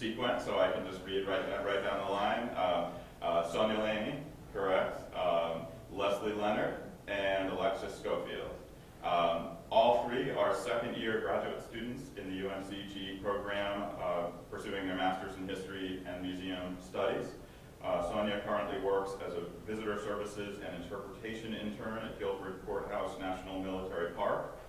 sequence, so I can just read right down the line. Sonya Laney, correct. Leslie Leonard, and Alexis Schofield. All three are second-year graduate students in the UMCG program, pursuing their master's in history and museum studies. Sonya currently works as a visitor services and interpretation intern at Guilford Courthouse National Military Park.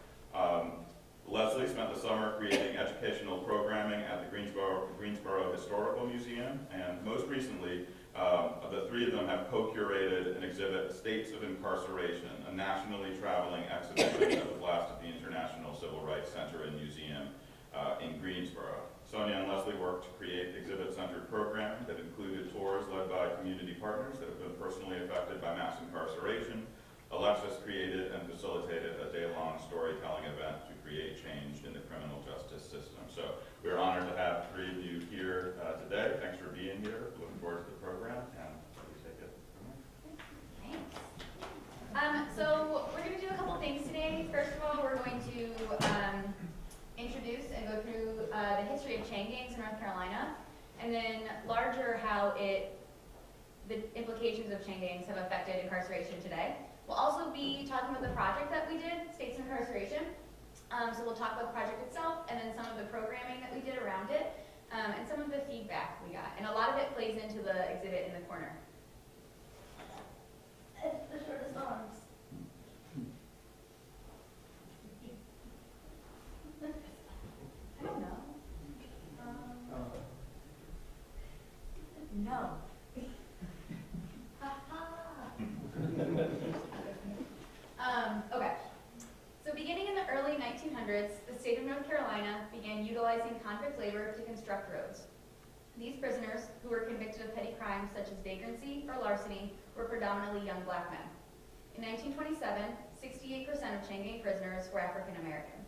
Leslie spent the summer creating educational programming at the Greensboro Historical Museum, and most recently, the three of them have co-curated an exhibit, States of Incarceration, a nationally traveling exhibition that was last at the International Civil Rights Center and Museum in Greensboro. Sonya and Leslie worked to create exhibit-centered programming that included tours led by community partners that have been personally affected by mass incarceration. Alexis created and facilitated a day-long storytelling event to create change in the criminal justice system. So we're honored to have three of you here today. Thanks for being here. Looking forward to the program, and please take it from here. Thanks. So we're going to do a couple things today. First of all, we're going to introduce and go through the history of chain gangs in North Carolina, and then larger how the implications of chain gangs have affected incarceration today. We'll also be talking about the project that we did, States of Incarceration. So we'll talk about the project itself, and then some of the programming that we did around it, and some of the feedback we got. And a lot of it plays into the exhibit in the corner. It's the shortest arms. I don't know. No. Okay. So beginning in the early 1900s, the state of North Carolina began utilizing convict labor to construct roads. These prisoners, who were convicted of petty crimes such as vagrancy or larceny, were predominantly young black men. In 1927, 68% of chain gang prisoners were African American.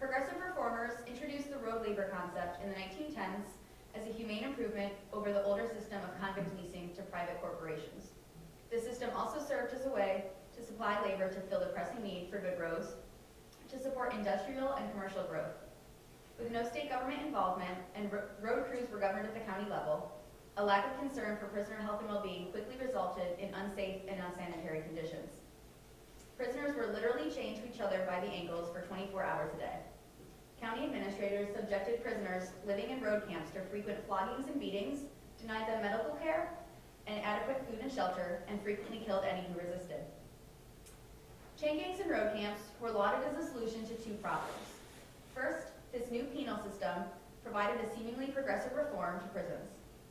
Progressive reformers introduced the road labor concept in the 1910s as a humane improvement over the older system of convict leasing to private corporations. The system also served as a way to supply labor to fill the pressing need for good roads, to support industrial and commercial growth. With no state government involvement and road crews were governed at the county level, a lack of concern for prisoner health and well-being quickly resulted in unsafe and unsanitary conditions. Prisoners were literally chained to each other by the ankles for 24 hours a day. County administrators subjected prisoners living in road camps to frequent floggings and beatings, denied them medical care and adequate food and shelter, and frequently killed any who resisted. Chain gangs and road camps were lauded as a solution to two problems. First, this new penal system provided a seemingly progressive reform to prisons.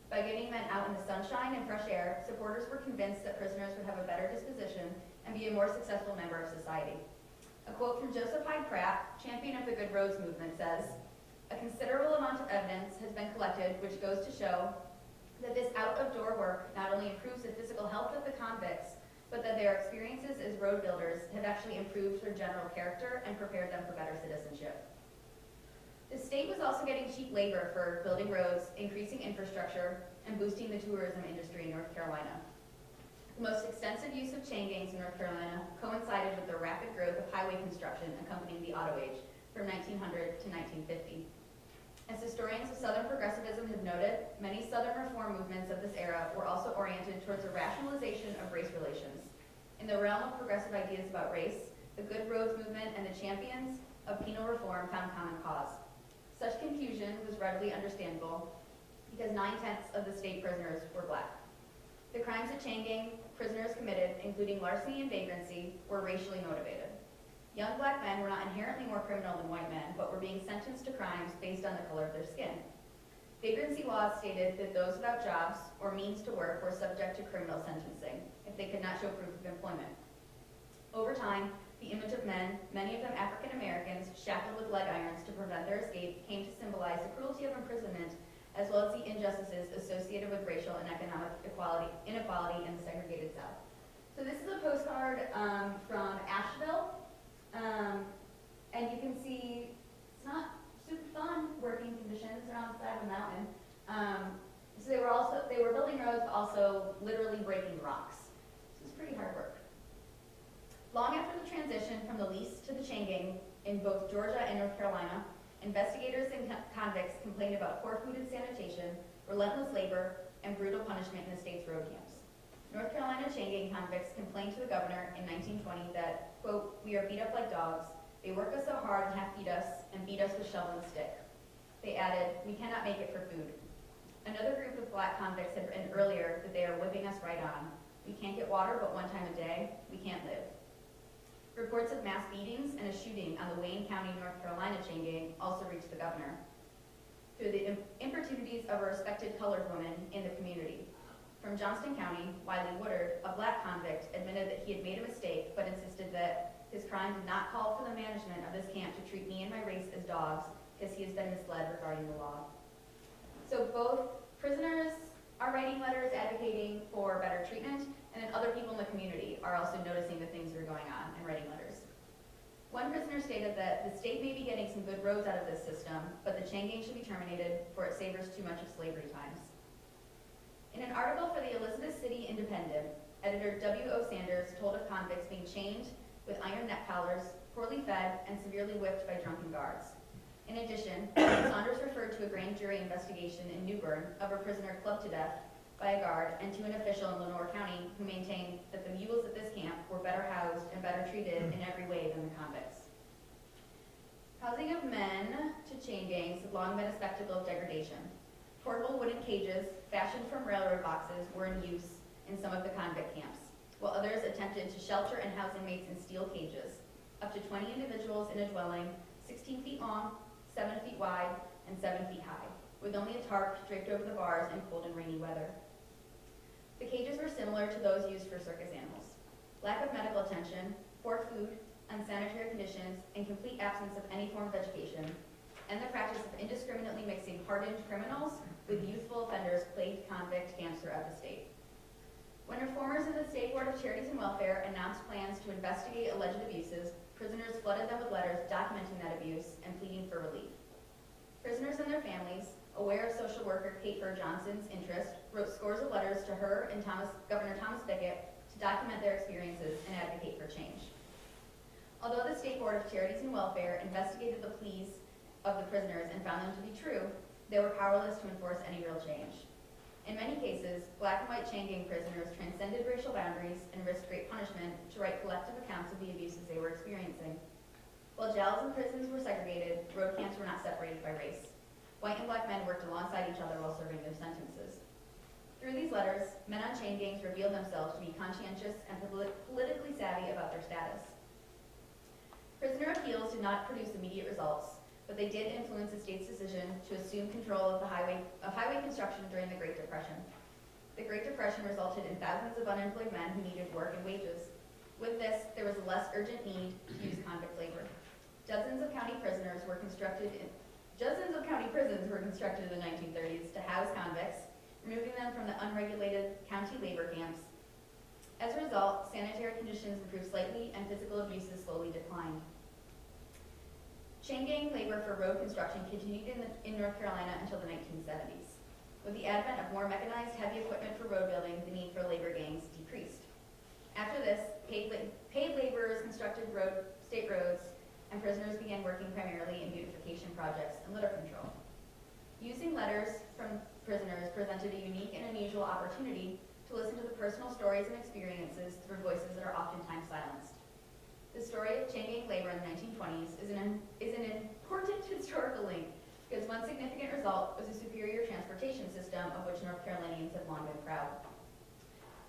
By getting men out in the sunshine and fresh air, supporters were convinced that prisoners would have a better disposition and be a more successful member of society. A quote from Joseph Hyde Pratt, champion of the Good Roads movement, says, "A considerable amount of evidence has been collected which goes to show that this out-of-door work not only improves the physical health of the convicts, but that their experiences as road builders have actually improved their general character and prepared them for better citizenship." The state was also getting cheap labor for building roads, increasing infrastructure, and boosting the tourism industry in North Carolina. The most extensive use of chain gangs in North Carolina coincided with the rapid growth of highway construction accompanying the auto age from 1900 to 1950. As historians of Southern progressivism have noted, many Southern reform movements of this era were also oriented towards a rationalization of race relations. In the realm of progressive ideas about race, the Good Roads movement and the champions of penal reform found common cause. Such confusion was readily understandable because 9/10 of the state prisoners were black. The crimes that chain gang prisoners committed, including larceny and vagrancy, were racially motivated. Young black men were not inherently more criminal than white men, but were being sentenced to crimes based on the color of their skin. Vagrancy laws stated that those without jobs or means to work were subject to criminal sentencing if they could not show proof of employment. Over time, the image of men, many of them African Americans, shackled with leg irons to prevent their escape, came to symbolize the cruelty of imprisonment as well as the injustices associated with racial and economic inequality in the segregated South. So this is a postcard from Asheville, and you can see it's not super fun working conditions. They're on the side of a mountain. So they were building roads, but also literally breaking rocks. So it's pretty hard work. Long after the transition from the lease to the chain gang in both Georgia and North Carolina, investigators and convicts complained about poor food and sanitation, relentless labor, and brutal punishment in the state's road camps. North Carolina chain gang convicts complained to the governor in 1920 that, quote, "We are beat up like dogs. They work us so hard and half feed us and beat us with shovel and stick." They added, "We cannot make it for food." Another group of black convicts had written earlier that they are whipping us right on. "We can't get water but one time a day. We can't live." Reports of mass beatings and a shooting on the Wayne County, North Carolina chain gang also reached the governor through the importunities of a respected colored woman in the community. From Johnston County, Wiley Woodard, a black convict, admitted that he had made a mistake but insisted that his crime did not call for the management of this camp to treat me and my race as dogs, because he has been misled regarding the law. So both prisoners are writing letters advocating for better treatment, and then other people in the community are also noticing the things that are going on and writing letters. One prisoner stated that the state may be getting some good roads out of this system, but the chain gang should be terminated, for it savors too much of slavery times. In an article for the Elizabeth City Independent, editor W.O. Sanders told of convicts being chained with iron neck collars, poorly fed, and severely whipped by drunken guards. In addition, Saunders referred to a grand jury investigation in New Bern of a prisoner clubbed to death by a guard, and to an official in Lenore County who maintained that the mules at this camp were better housed and better treated in every way than the convicts. Housing of men to chain gangs had long been a spectacle of degradation. Portable wooden cages, fashioned from railroad boxes, were in use in some of the convict camps, while others attempted to shelter and house inmates in steel cages, up to 20 individuals in a dwelling 16 feet long, 7 feet wide, and 7 feet high, with only a tarp draped over the bars in cold and rainy weather. The cages were similar to those used for circus animals. Lack of medical attention, poor food, unsanitary conditions, and complete absence of any form of education, and the practice of indiscriminately mixing hardened criminals with youthful offenders plagued convict camps throughout the state. When reformers in the State Board of Charities and Welfare announced plans to investigate alleged abuses, prisoners flooded them with letters documenting that abuse and pleading for relief. Prisoners and their families, aware of social worker Kate Burr Johnson's interest, wrote scores of letters to her and Governor Thomas Pickett to document their experiences and advocate for change. Although the State Board of Charities and Welfare investigated the pleas of the prisoners and found them to be true, they were powerless to enforce any real change. In many cases, black and white chain gang prisoners transcended racial boundaries and risked great punishment to write collective accounts of the abuses they were experiencing. While jails and prisons were segregated, road camps were not separated by race. White and black men worked alongside each other while serving their sentences. Through these letters, men on chain gangs revealed themselves to be conscientious and politically savvy about their status. Prisoner appeals did not produce immediate results, but they did influence the state's decision to assume control of highway construction during the Great Depression. The Great Depression resulted in thousands of unemployed men who needed work and wages. With this, there was a less urgent need to use convict labor. Dozens of county prisons were constructed in the 1930s to house convicts, removing them from the unregulated county labor camps. As a result, sanitary conditions improved slightly and physical abuses slowly declined. Chain gang labor for road construction continued in North Carolina until the 1970s. With the advent of more mechanized heavy equipment for road building, the need for labor gangs decreased. After this, paid laborers constructed state roads, and prisoners began working primarily in beautification projects and litter control. Using letters from prisoners presented a unique and unusual opportunity to listen to the personal stories and experiences through voices that are oftentimes silenced. The story of chain gang labor in the 1920s is an important historical link, because one significant result was a superior transportation system of which North Carolinians have long been proud.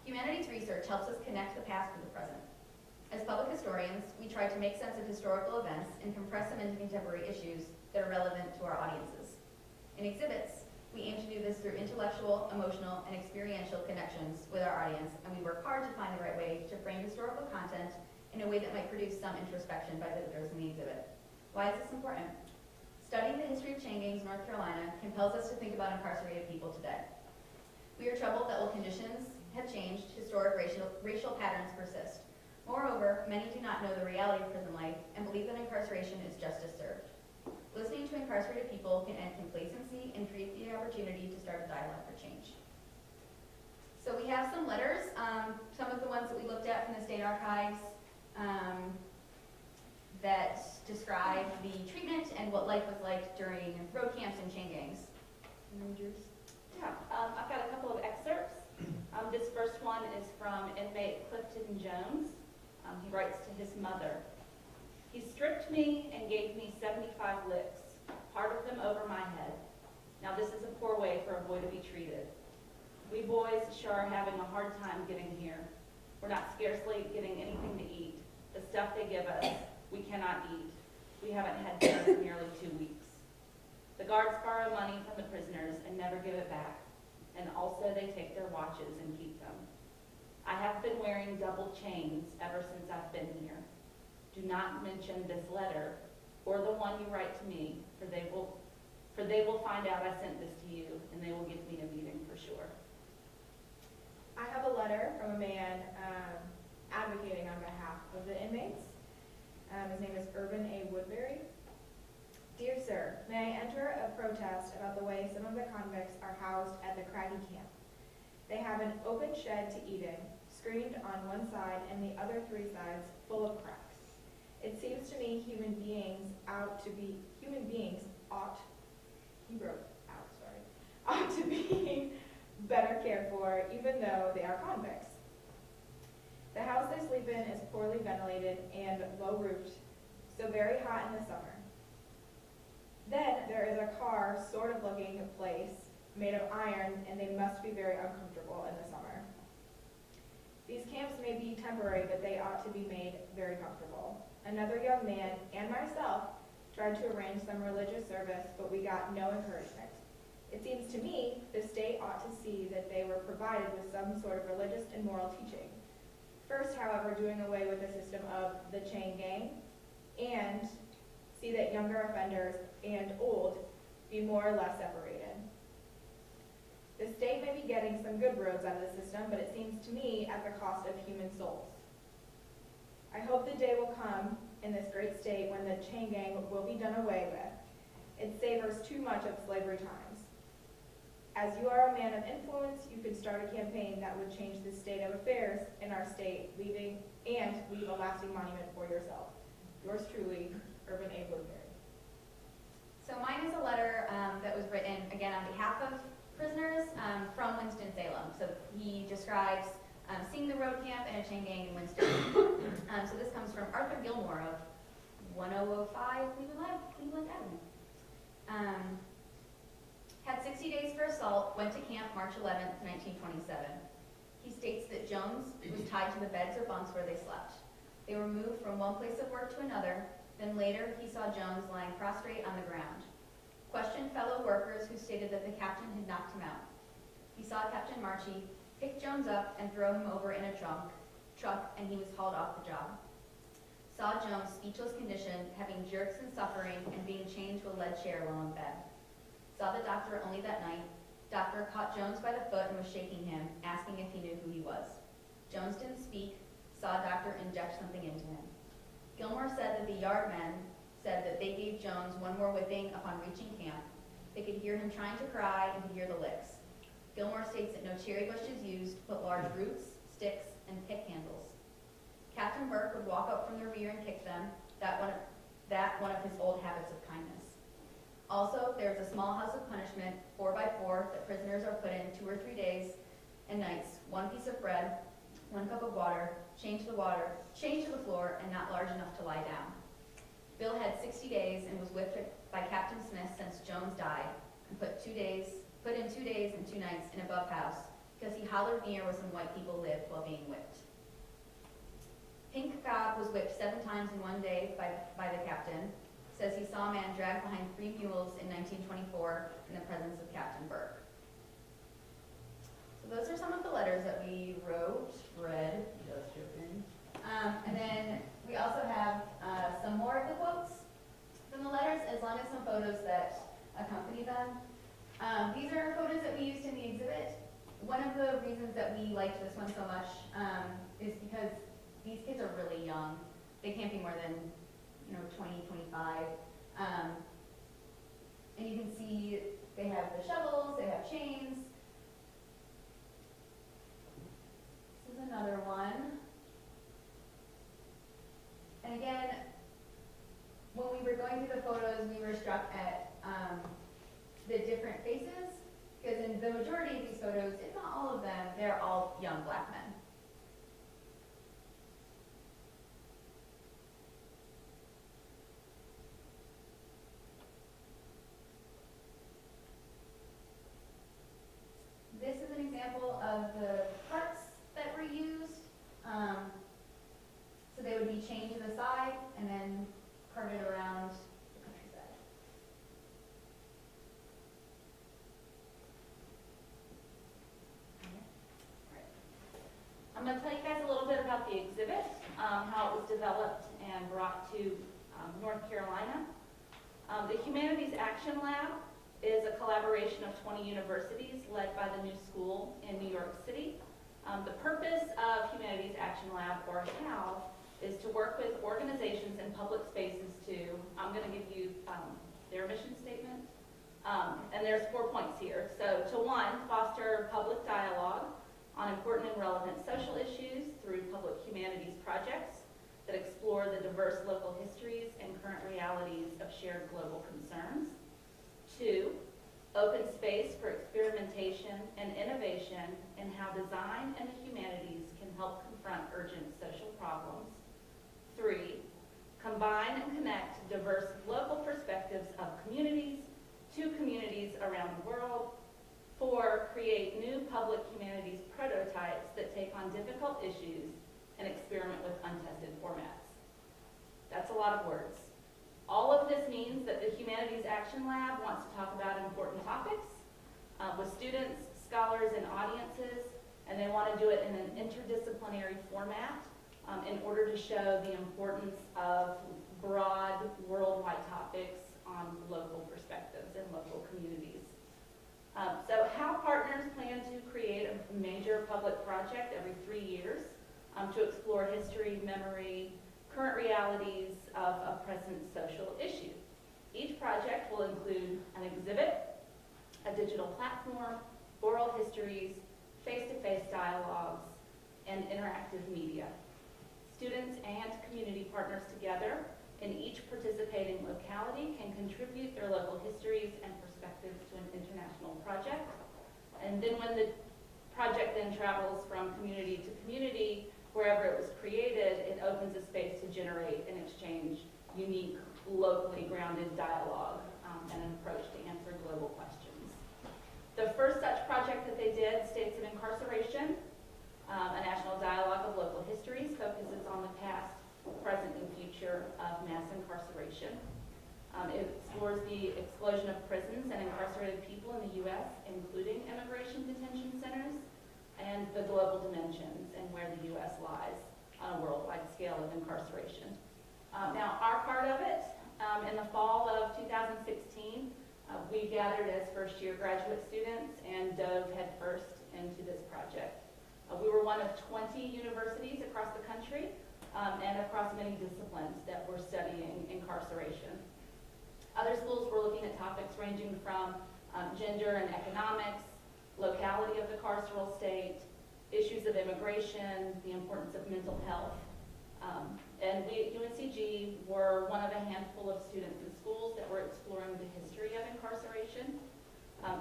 Humanities research helps us connect the past with the present. As public historians, we try to make sense of historical events and compress them into contemporary issues that are relevant to our audiences. In exhibits, we aim to do this through intellectual, emotional, and experiential connections with our audience, and we work hard to find the right way to frame historical content in a way that might produce some introspection by visitors in the exhibit. Why is this important? Studying the history of chain gangs in North Carolina compels us to think about incarcerated people today. We are troubled that while conditions have changed, historic racial patterns persist. Moreover, many do not know the reality of prison life and believe that incarceration is justice served. Listening to incarcerated people can end complacency and create the opportunity to start a dialogue for change. So we have some letters, some of the ones that we looked at from the state archives. that describe the treatment and what life was like during road camps and chain gangs. Yeah, I've got a couple of excerpts. This first one is from inmate Clifton Jones. He writes to his mother. He stripped me and gave me 75 licks, part of them over my head. Now this is a poor way for a boy to be treated. We boys sure are having a hard time getting here. We're not scarcely getting anything to eat. The stuff they give us, we cannot eat. We haven't had dinner for nearly 2 weeks. The guards borrow money from the prisoners and never give it back. And also they take their watches and keep them. I have been wearing double chains ever since I've been here. Do not mention this letter or the one you write to me, for they will find out I sent this to you, and they will give me a beating for sure. I have a letter from a man advocating on behalf of the inmates. His name is Urban A. Woodbury. Dear sir, may I enter a protest about the way some of the convicts are housed at the Craggy camp? They have an open shed to eat in, screened on one side and the other 3 sides full of cracks. It seems to me human beings ought to be better cared for, even though they are convicts. The house they sleep in is poorly ventilated and low-roofed, so very hot in the summer. Then there is a car sort of looking place made of iron, and they must be very uncomfortable in the summer. These camps may be temporary, but they ought to be made very comfortable. Another young man and myself tried to arrange some religious service, but we got no encouragement. It seems to me the state ought to see that they were provided with some sort of religious and moral teaching. First, however, doing away with the system of the chain gang, and see that younger offenders and old be more or less separated. The state may be getting some good roads out of the system, but it seems to me at the cost of human souls. I hope the day will come in this great state when the chain gang will be done away with. It savors too much of slavery times. As you are a man of influence, you could start a campaign that would change the state of affairs in our state, leave a lasting monument for yourself. Yours truly, Urban A. Woodbury. So mine is a letter that was written, again, on behalf of prisoners from Winston-Salem. So he describes seeing the road camp and a chain gang in Winston. So this comes from Arthur Gilmore of 1005 Cleveland Avenue. Had 60 days for assault, went to camp March 11th, 1927. He states that Jones was tied to the beds or bunks where they slept. They were moved from one place of work to another. Then later, he saw Jones lying prostrate on the ground. Questioned fellow workers who stated that the captain had knocked him out. He saw Captain Marchie pick Jones up and throw him over in a truck, and he was hauled off the job. Saw Jones' speechless condition, having jerks and suffering, and being chained to a lead chair while in bed. Saw the doctor only that night. Doctor caught Jones by the foot and was shaking him, asking if he knew who he was. Jones didn't speak. Saw doctor inject something into him. Gilmore said that the yard men said that they gave Jones one more whipping upon reaching camp. They could hear him trying to cry and could hear the licks. Gilmore states that no cherry bush is used, but large roots, sticks, and pick handles. Captain Burke would walk up from the rear and kick them, one of his old habits of kindness. Also, there is a small house of punishment, 4x4, that prisoners are put in 2 or 3 days and nights, 1 piece of bread, 1 cup of water, chained to the floor, and not large enough to lie down. Bill had 60 days and was whipped by Captain Smith since Jones died, and put in 2 days and 2 nights in a buff house because he hollered near where some white people lived while being whipped. Pink Cobb was whipped 7 times in 1 day by the captain. Says he saw a man dragged behind 3 mules in 1924 in the presence of Captain Burke. So those are some of the letters that we read. And then we also have some more of the quotes from the letters, as long as some photos that accompany them. These are photos that we used in the exhibit. One of the reasons that we liked this one so much is because these kids are really young. They can't be more than 20, 25. And you can see they have the shovels, they have chains. This is another one. And again, struck at the different faces, because in the majority of these photos, if not all of them, they're all young black men. This is an example of the parts that were used. So they would be chained to the side and then carted around the countryside. I'm going to tell you guys a little bit about the exhibit, how it was developed and brought to North Carolina. The Humanities Action Lab is a collaboration of 20 universities led by the new school in New York City. The purpose of Humanities Action Lab, or HAL, is to work with organizations and public spaces to, I'm going to give you their mission statement, and there's 4 points here. So to 1, foster public dialogue on important and relevant social issues through public humanities projects that explore the diverse local histories and current realities of shared global concerns. 2, open space for experimentation and innovation in how design and the humanities can help confront urgent social problems. 3, combine and connect diverse local perspectives of communities to communities around the world. 4, create new public humanities prototypes that take on difficult issues and experiment with untested formats. That's a lot of words. All of this means that the Humanities Action Lab wants to talk about important topics with students, scholars, and audiences, and they want to do it in an interdisciplinary format in order to show the importance of broad, worldwide topics on local perspectives and local communities. So HAL partners plan to create a major public project every 3 years to explore history, memory, current realities of a present social issue. Each project will include an exhibit, a digital platform, oral histories, face-to-face dialogues, and interactive media. Students and community partners together in each participating locality can contribute their local histories and perspectives to an international project. And then when the project then travels from community to community, wherever it was created, it opens a space to generate and exchange unique, locally grounded dialogue and an approach to answer global questions. The first such project that they did, States of Incarceration, a national dialogue of local histories, focuses on the past, present, and future of mass incarceration. It explores the explosion of prisons and incarcerated people in the U.S., including immigration detention centers, and the global dimensions and where the U.S. lies on a worldwide scale of incarceration. Now, our part of it, in the fall of 2016, we gathered as first-year graduate students and dove headfirst into this project. We were one of 20 universities across the country and across many disciplines that were studying incarceration. Other schools were looking at topics ranging from gender and economics, locality of the carceral state, issues of immigration, the importance of mental health. And we at UNCG were one of a handful of students and schools that were exploring the history of incarceration.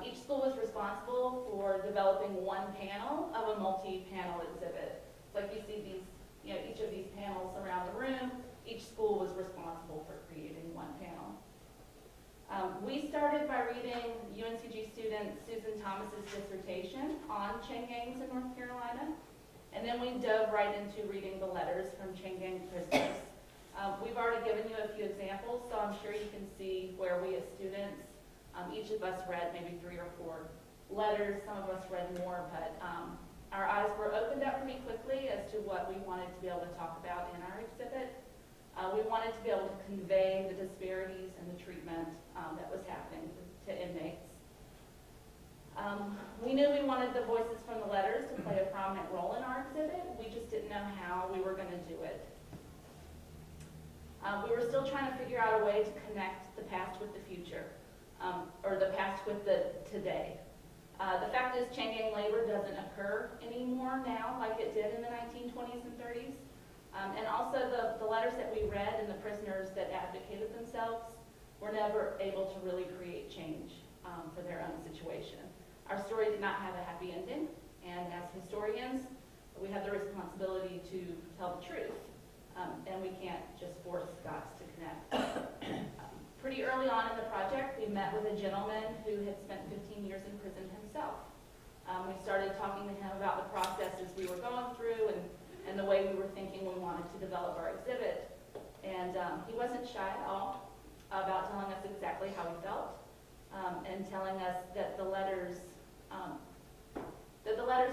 Each school was responsible for developing one panel of a multi-panel exhibit. It's like you see these, each of these panels around the room. Each school was responsible for creating one panel. We started by reading UNCG student Susan Thomas's dissertation on chain gangs in North Carolina, and then we dove right into reading the letters from chain gang prisoners. We've already given you a few examples, so I'm sure you can see where we as students, each of us read maybe 3 or 4 letters. Some of us read more, but our eyes were opened up pretty quickly as to what we wanted to be able to talk about in our exhibit. We wanted to be able to convey the disparities in the treatment that was happening to inmates. We knew we wanted the voices from the letters to play a prominent role in our exhibit. We just didn't know how we were going to do it. We were still trying to figure out a way to connect the past with the future, or the past with the today. The fact is, chain gang labor doesn't occur anymore now like it did in the 1920s and 30s. And also the letters that we read and the prisoners that advocated themselves were never able to really create change for their own situation. Our story did not have a happy ending, and as historians, we have the responsibility to tell the truth, and we can't just force dots to connect. Pretty early on in the project, we met with a gentleman who had spent 15 years in prison himself. We started talking to him about the processes we were going through and the way we were thinking we wanted to develop our exhibit. And he wasn't shy at all about telling us exactly how he felt, and telling us that the letters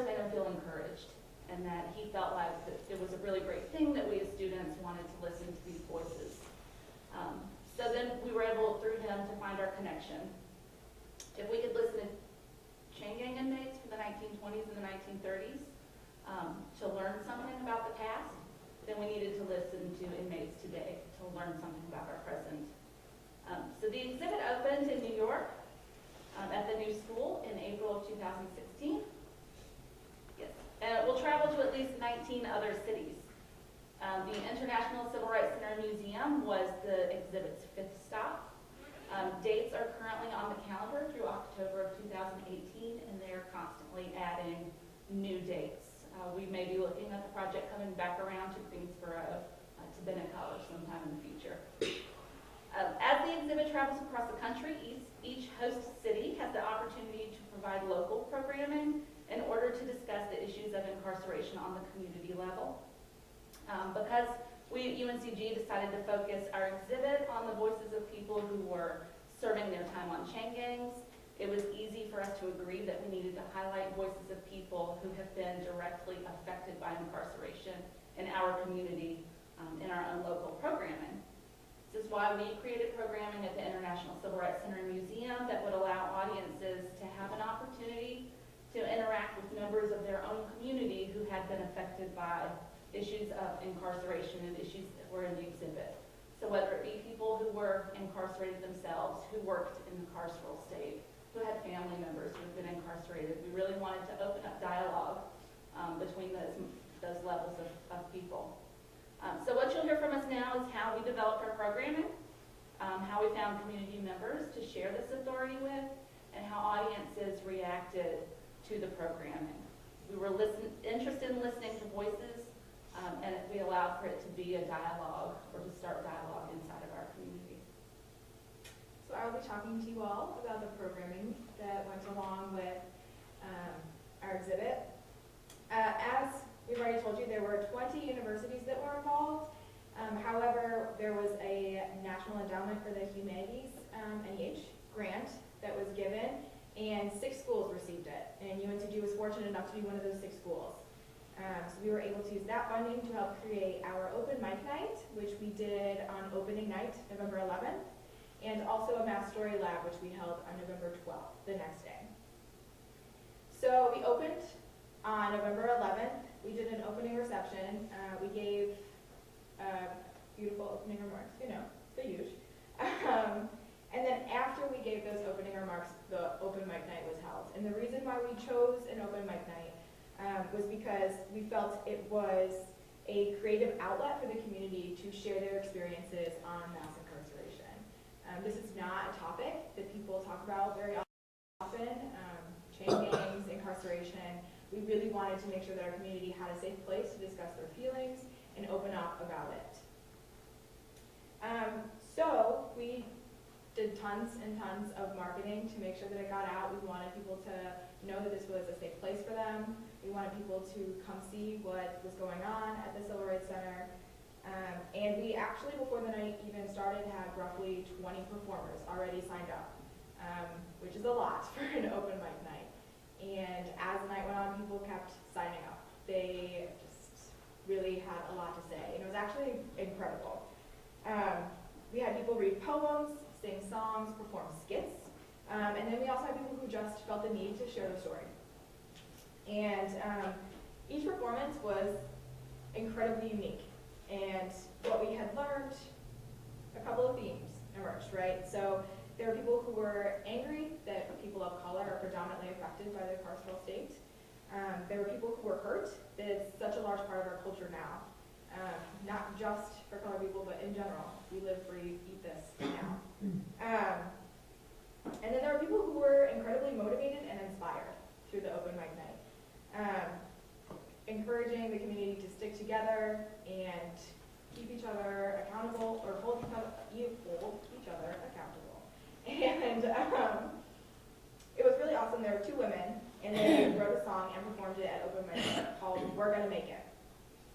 made him feel encouraged, and that he felt like that it was a really great thing that we as students wanted to listen to these voices. So then we were able, through him, to find our connection. If we could listen to chain gang inmates from the 1920s and the 1930s to learn something about the past, then we needed to listen to inmates today to learn something about our present. So the exhibit opened in New York at the new school in April of 2016. Yes. And it will travel to at least 19 other cities. The International Civil Rights Center Museum was the exhibit's 5th stop. Dates are currently on the calendar through October of 2018, and they are constantly adding new dates. We may be looking at the project coming back around to Greensboro, to Bennett College sometime in the future. As the exhibit travels across the country, each host city has the opportunity to provide local programming in order to discuss the issues of incarceration on the community level. Because we at UNCG decided to focus our exhibit on the voices of people who were serving their time on chain gangs, it was easy for us to agree that we needed to highlight voices of people who have been directly affected by incarceration in our community, in our own local programming. This is why we created programming at the International Civil Rights Center Museum that would allow audiences to have an opportunity to interact with members of their own community who had been affected by issues of incarceration and issues that were in the exhibit. So whether it be people who were incarcerated themselves, who worked in the carceral state, who had family members who had been incarcerated, we really wanted to open up dialogue between those levels of people. So what you'll hear from us now is how we developed our programming, how we found community members to share this authority with, and how audiences reacted to the programming. We were interested in listening to voices, and we allowed for it to be a dialogue, or to start dialogue inside of our community. So I will be talking to you all about the programming that went along with our exhibit. As we've already told you, there were 20 universities that were involved. However, there was a National Endowment for the Humanities, NEH, grant that was given, and 6 schools received it. And UNCG was fortunate enough to be one of those 6 schools. So we were able to use that funding to help create our open mic night, which we did on opening night, November 11th, and also a math story lab, which we held on November 12th, the next day. So we opened on November 11th. We did an opening reception. We gave beautiful opening remarks, you know, the huge. And then after we gave those opening remarks, the open mic night was held. And the reason why we chose an open mic night was because we felt it was a creative outlet for the community to share their experiences on mass incarceration. This is not a topic that people talk about very often, chain gangs, incarceration. We really wanted to make sure that our community had a safe place to discuss their feelings and open up about it. So we did tons and tons of marketing to make sure that it got out. We wanted people to know that this was a safe place for them. We wanted people to come see what was going on at the Civil Rights Center. And we actually, before the night even started, had roughly 20 performers already signed up, which is a lot for an open mic night. And as the night went on, people kept signing up. They just really had a lot to say, and it was actually incredible. We had people read poems, sing songs, perform skits, and then we also had people who just felt the need to share their story. And each performance was incredibly unique. And what we had learned, a couple of themes emerged, right? So there were people who were angry that people of color are predominantly affected by the carceral state. There were people who were hurt that it's such a large part of our culture now. Not just for colored people, but in general. We live, breathe, eat this now. And then there were people who were incredibly motivated and inspired through the open mic night, encouraging the community to stick together and keep each other accountable, or hold each other accountable. And it was really awesome. There were two women, and they wrote a song and performed it at open mic called "We're Gonna Make It."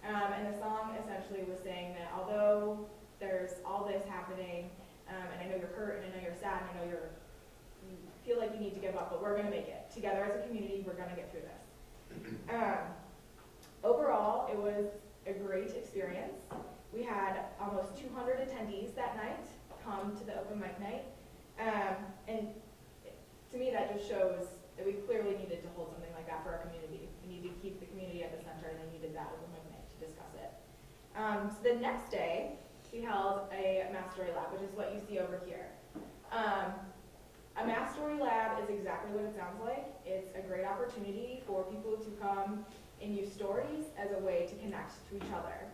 And the song essentially was saying that although there's all this happening, and I know you're hurt, and I know you're sad, and I know you feel like you need to give up, but we're going to make it. Together as a community, we're going to get through this. Overall, it was a great experience. We had almost 200 attendees that night come to the open mic night. And to me, that just shows that we clearly needed to hold something like that for our community. We needed to keep the community at the center, and they needed that open mic night to discuss it. So the next day, we held a mass story lab, which is what you see over here. A mass story lab is exactly what it sounds like. It's a great opportunity for people to come and use stories as a way to connect to each other.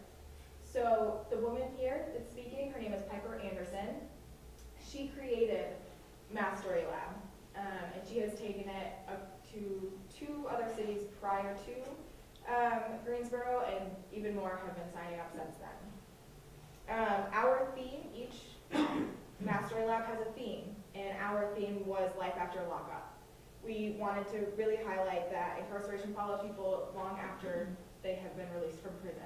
So the woman here that's speaking, her name is Piper Anderson. She created Mass Story Lab, and she has taken it up to 2 other cities prior to Greensboro, and even more have been signing up since then. Our theme, each Mass Story Lab has a theme, and our theme was life after lockup. We wanted to really highlight that incarceration follows people long after they have been released from prison.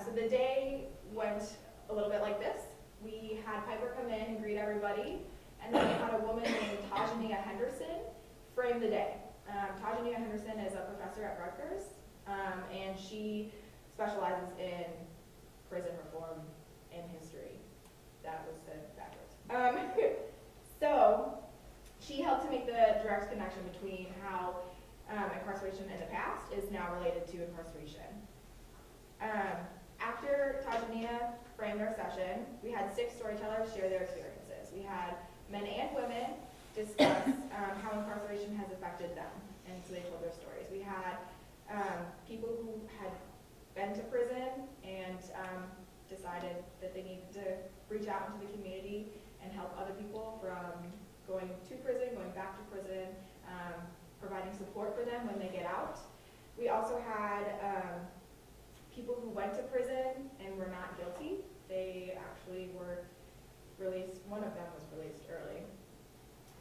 So the day went a little bit like this. We had Piper come in and greet everybody, and then we had a woman named Tajania Henderson frame the day. Tajania Henderson is a professor at Rutgers, and she specializes in prison reform and history. That was said backwards. So she helped to make the direct connection between how incarceration in the past is now related to incarceration. After Tajania framed our session, we had 6 storytellers share their experiences. We had men and women discuss how incarceration has affected them, and so they told their stories. We had people who had been to prison and decided that they needed to reach out into the community and help other people from going to prison, going back to prison, providing support for them when they get out. We also had people who went to prison and were not guilty. They actually were released. One of them was released early.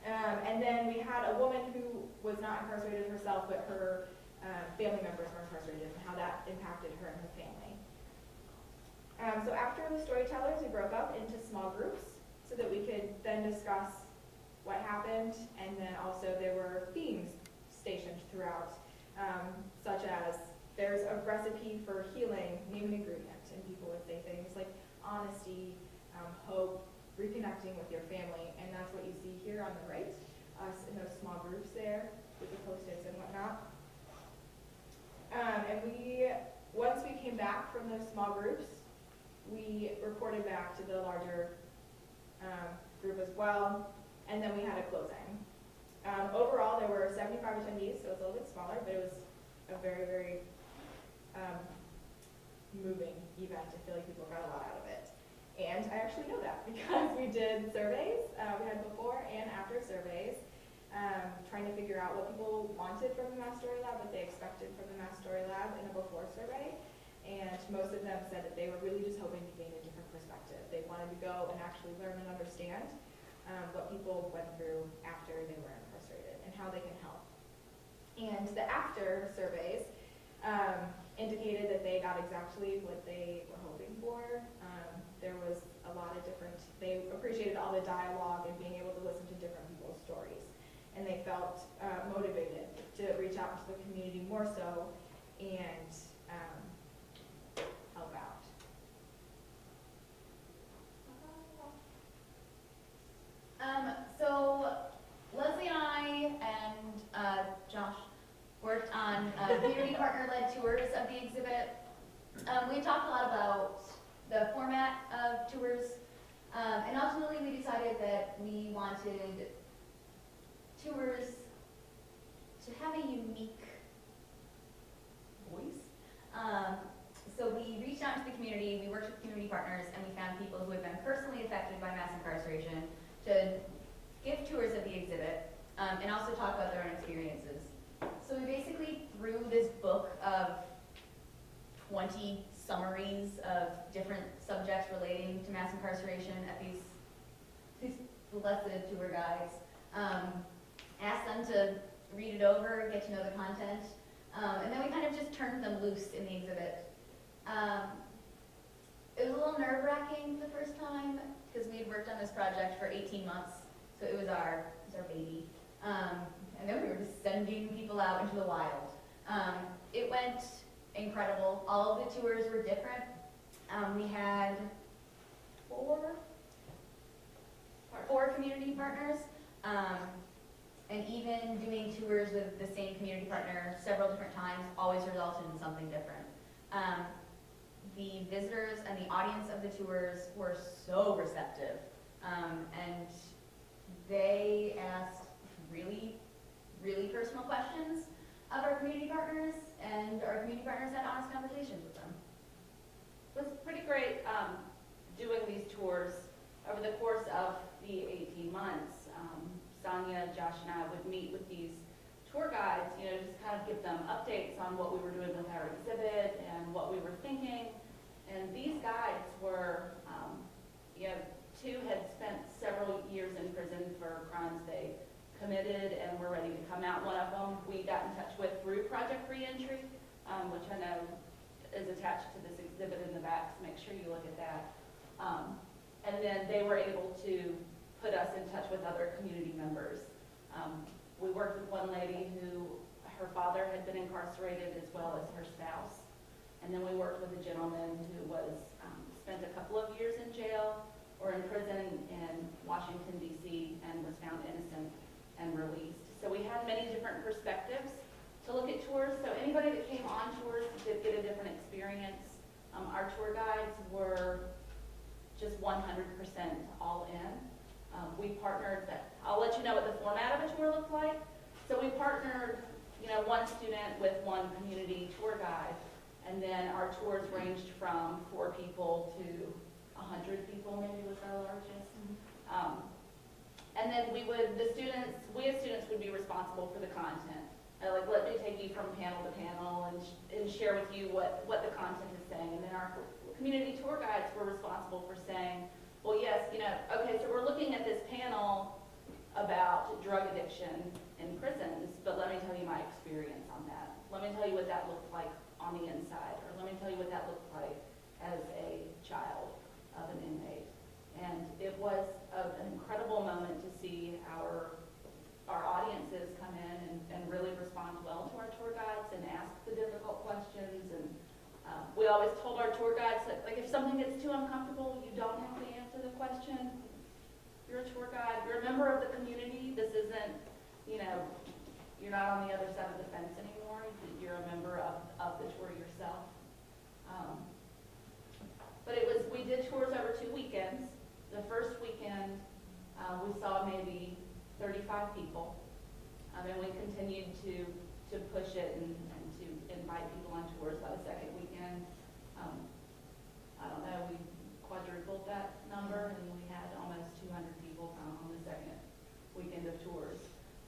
And then we had a woman who was not incarcerated herself, but her family members were incarcerated, and how that impacted her and her family. So after the storytellers, we broke up into small groups so that we could then discuss what happened, and then also there were themes stationed throughout, such as there's a recipe for healing, name an ingredient, and people would say things like honesty, hope, reconnecting with your family, and that's what you see here on the right, us in those small groups there with the Post-its and whatnot. And once we came back from those small groups, we reported back to the larger group as well, and then we had a closing. Overall, there were 75 attendees, so it's a little bit smaller, but it was a very, very moving event. I feel like people got a lot out of it. And I actually know that because we did surveys. We had before and after surveys, trying to figure out what people wanted from the Mass Story Lab, what they expected from the Mass Story Lab in a before survey. And most of them said that they were really just hoping to gain a different perspective. They wanted to go and actually learn and understand what people went through after they were incarcerated and how they can help. And the after surveys indicated that they got exactly what they were hoping for. There was a lot of different, they appreciated all the dialogue and being able to listen to different people's stories. And they felt motivated to reach out to the community more so and help out. So Leslie and I and Josh worked on community partner-led tours of the exhibit. We talked a lot about the format of tours, and ultimately we decided that we wanted tours to have a unique voice. So we reached out to the community, we worked with community partners, and we found people who had been personally affected affected by mass incarceration to give tours of the exhibit and also talk about their own experiences. So we basically threw this book of 20 summaries of different subjects relating to mass incarceration at these blessed tour guides. Asked them to read it over, get to know the content, and then we kind of just turned them loose in the exhibit. It was a little nerve-wracking the first time because we had worked on this project for 18 months, so it was our baby. And then we were just sending people out into the wild. It went incredible. All of the tours were different. We had four community partners, and even doing tours with the same community partner several different times always resulted in something different. The visitors and the audience of the tours were so receptive, and they asked really, really personal questions of our community partners, and our community partners had honest conversations with them. It was pretty great doing these tours over the course of the 18 months. Sonya, Josh, and I would meet with these tour guides, just kind of give them updates on what we were doing with our exhibit and what we were thinking. And these guides were, two had spent several years in prison for crimes they committed and were ready to come out. One of them we got in touch with through Project Reentry, which I know is attached to this exhibit in the back, so make sure you look at that. And then they were able to put us in touch with other community members. We worked with one lady who, her father had been incarcerated as well as her spouse. And then we worked with a gentleman who was, spent a couple of years in jail or in prison in Washington, D.C., and was found innocent and released. So we had many different perspectives to look at tours. So anybody that came on tours did get a different experience. Our tour guides were just 100% all in. We partnered, I'll let you know what the format of a tour looked like. So we partnered, one student with one community tour guide, and then our tours ranged from 4 people to 100 people maybe was our largest. And then we as students would be responsible for the content. Like, let me take you from panel to panel and share with you what the content is saying. And then our community tour guides were responsible for saying, well, yes, okay, so we're looking at this panel about drug addiction in prisons, but let me tell you my experience on that. Let me tell you what that looked like on the inside, or let me tell you what that looked like as a child of an inmate. And it was an incredible moment to see our audiences come in and really respond well to our tour guides and ask the difficult questions. And we always told our tour guides that, like, if something gets too uncomfortable, you don't have to answer the question. You're a tour guide. You're a member of the community. This isn't, you're not on the other side of the fence anymore. You're a member of the tour yourself. But we did tours over 2 weekends. The first weekend, we saw maybe 35 people. And we continued to push it and to invite people on tours. By the second weekend, I don't know, we quadrupled that number, and we had almost 200 people come on the second weekend of tours.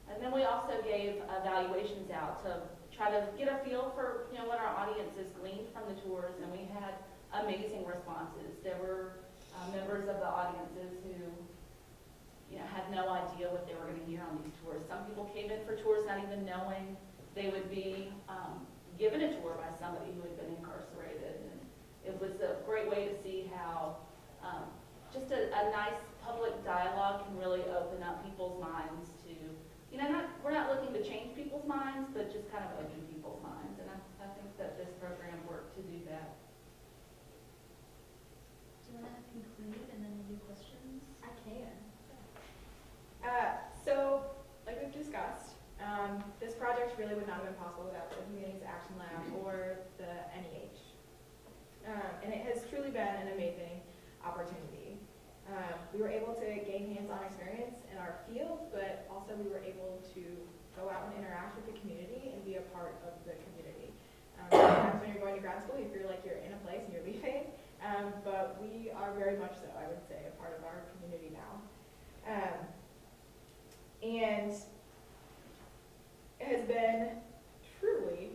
And then we also gave evaluations out to try to get a feel for what our audiences gleaned from the tours, and we had amazing responses. There were members of the audiences who had no idea what they were going to hear on these tours. Some people came in for tours not even knowing they would be given a tour by somebody who had been incarcerated. And it was a great way to see how just a nice public dialogue can really open up people's minds to, we're not looking to change people's minds, but just kind of open people's minds. And I think that this program worked to do that. Do you want to conclude and then we'll do questions? I can. So, like we've discussed, this project really would not have been possible without the Humanities Action Lab or the NEH. And it has truly been an amazing opportunity. We were able to gain hands-on experience in our field, but also we were able to go out and interact with the community and be a part of the community. Sometimes when you're going to grad school, you feel like you're in a place and you're leaving. but we are very much so, I would say, a part of our community now. And it has been truly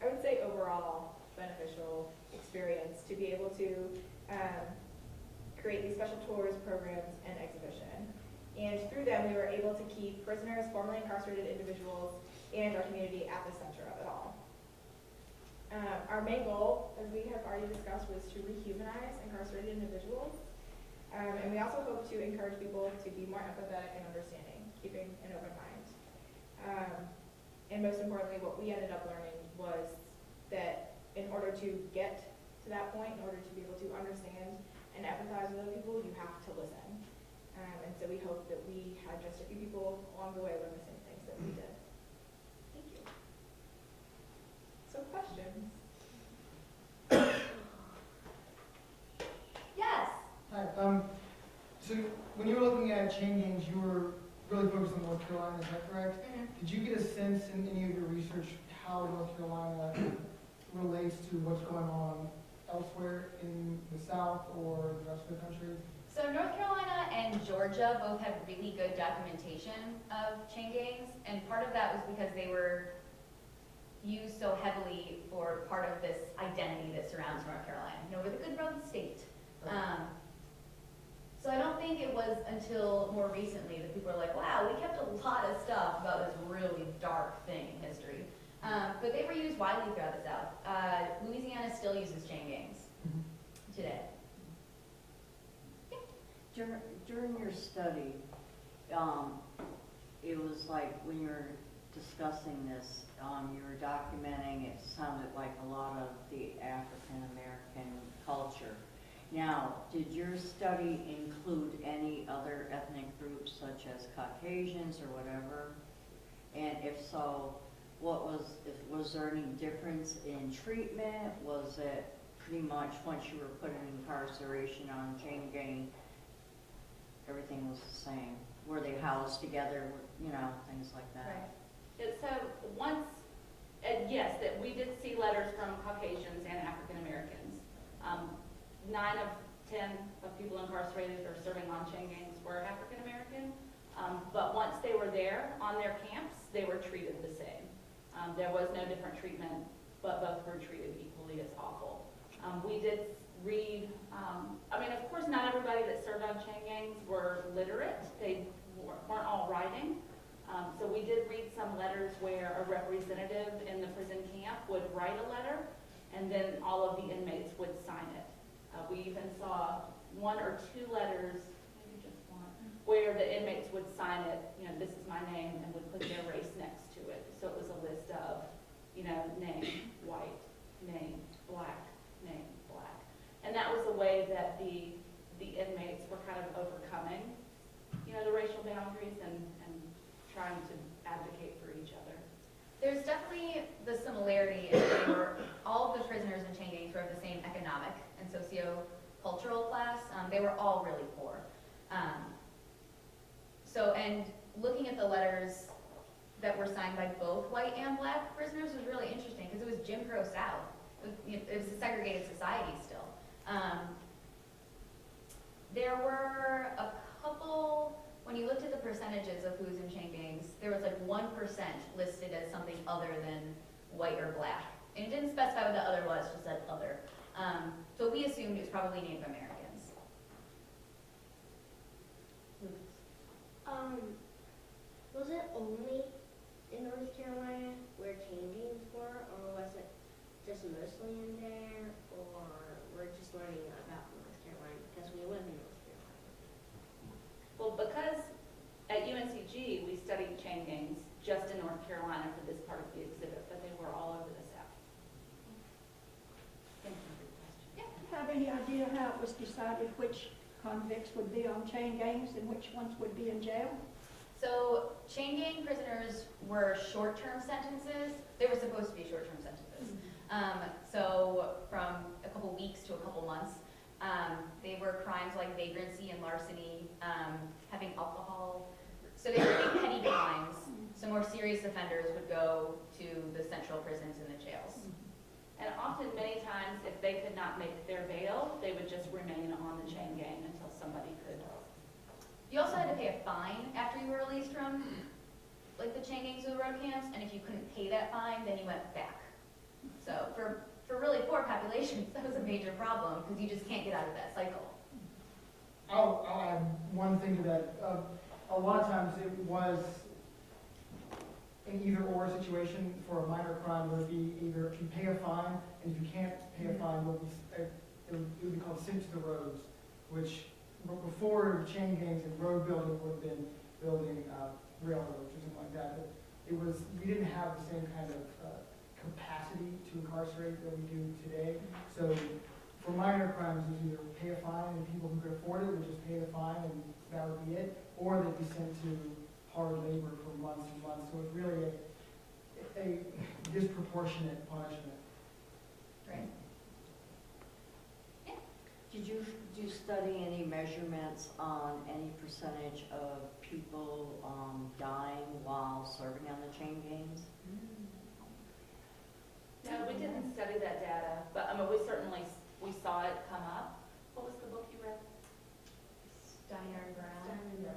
I would say overall beneficial experience to be able to create these special tours, programs, and exhibition. And through them, we were able to keep prisoners, formerly incarcerated individuals, and our community at the center of it all. Our main goal, as we have already discussed, was to rehumanize incarcerated individuals. And we also hope to encourage people to be more empathetic and understanding, keeping an open mind. And most importantly, what we ended up learning was that in order to get to that point, in order to be able to understand and empathize with other people, you have to listen. And so we hope that we had just a few people along the way learn the same things that we did. Thank you. So questions? Yes. Hi. So when you were looking at chain gangs, you were really focused on North Carolina, is that correct? Mm-hmm. Did you get a sense in any of your research how North Carolina relates to what's going on elsewhere in the South or the rest of the country? So North Carolina and Georgia both have really good documentation of chain gangs, and part of that was because they were used so heavily for part of this identity that surrounds North Carolina. You know, we're the good brother state. So I don't think it was until more recently that people were like, wow, we kept a lot of stuff about this really dark thing in history. But they were used widely throughout the South. Louisiana still uses chain gangs today. During your study, it was like when you were discussing this, you were documenting, it sounded like a lot of the African-American culture. Now, did your study include any other ethnic groups such as Caucasians or whatever? And if so, was there any difference in treatment? Was it pretty much once you were put in incarceration on chain gang, everything was the same? Were they housed together, you know, things like that? Right. So once, yes, that we did see letters from Caucasians and African Americans. 9 of 10 of people incarcerated or serving on chain gangs were African American. But once they were there on their camps, they were treated the same. There was no different treatment, but both were treated equally as awful. We did read, I mean, of course, not everybody that served on chain gangs were literate. They weren't all writing. So we did read some letters where a representative in the prison camp would write a letter, and then all of the inmates would sign it. We even saw 1 or 2 letters, maybe just 1, where the inmates would sign it, you know, this is my name, and would put their race next to it. So it was a list of, you know, name, white, name, black, name, black. And that was a way that the inmates were kind of overcoming, you know, the racial boundaries and trying to advocate for each other. There's definitely the similarity in that they were, all of the prisoners in chain gangs were of the same economic and socio-cultural class. They were all really poor. And looking at the letters that were signed by both white and black prisoners was really interesting because it was Jim Crow South. It was a segregated society still. There were a couple, when you looked at the percentages of who's in chain gangs, there was like 1% listed as something other than white or black. And it didn't specify what the other was, just said other. So we assumed it was probably Native Americans. Was it only in North Carolina where chain gangs were, or was it just mostly in there, or we're just learning about North Carolina because we live in North Carolina? Well, because at UNCG we studied chain gangs just in North Carolina for this part of the exhibit, but they were all over the South. Thank you for your question. Yeah. Do you have any idea how it was decided which convicts would be on chain gangs and which ones would be in jail? So chain gang prisoners were short-term sentences. They were supposed to be short-term sentences. So from a couple weeks to a couple months. They were crimes like vagrancy and larceny, having alcohol. So they were big petty crimes. So more serious offenders would go to the central prisons and the jails. And often, many times, if they could not make their bail, they would just remain on the chain gang until somebody could. You also had to pay a fine after you were released from, like, the chain gangs or the road camps, and if you couldn't pay that fine, then you went back. So for really poor populations, that was a major problem, because you just can't get out of that cycle. I'll add one thing to that. A lot of times it was an either-or situation for a minor crime. It would be either if you pay a fine, and if you can't pay a fine, it would be called sent to the roads, which before chain gangs and road building would have been building railroads or something like that. But we didn't have the same kind of capacity to incarcerate that we do today. So for minor crimes, it was either pay a fine, and people who could afford it would just pay the fine, and that would be it, or they'd be sent to hard labor for months and months. So it's really a disproportionate punishment. Right. Did you study any measurements on any percentage of people dying while serving on the chain gangs? No, we didn't study that data, but I mean, we saw it come up. What was the book you read? Steiner and Brown. Yeah.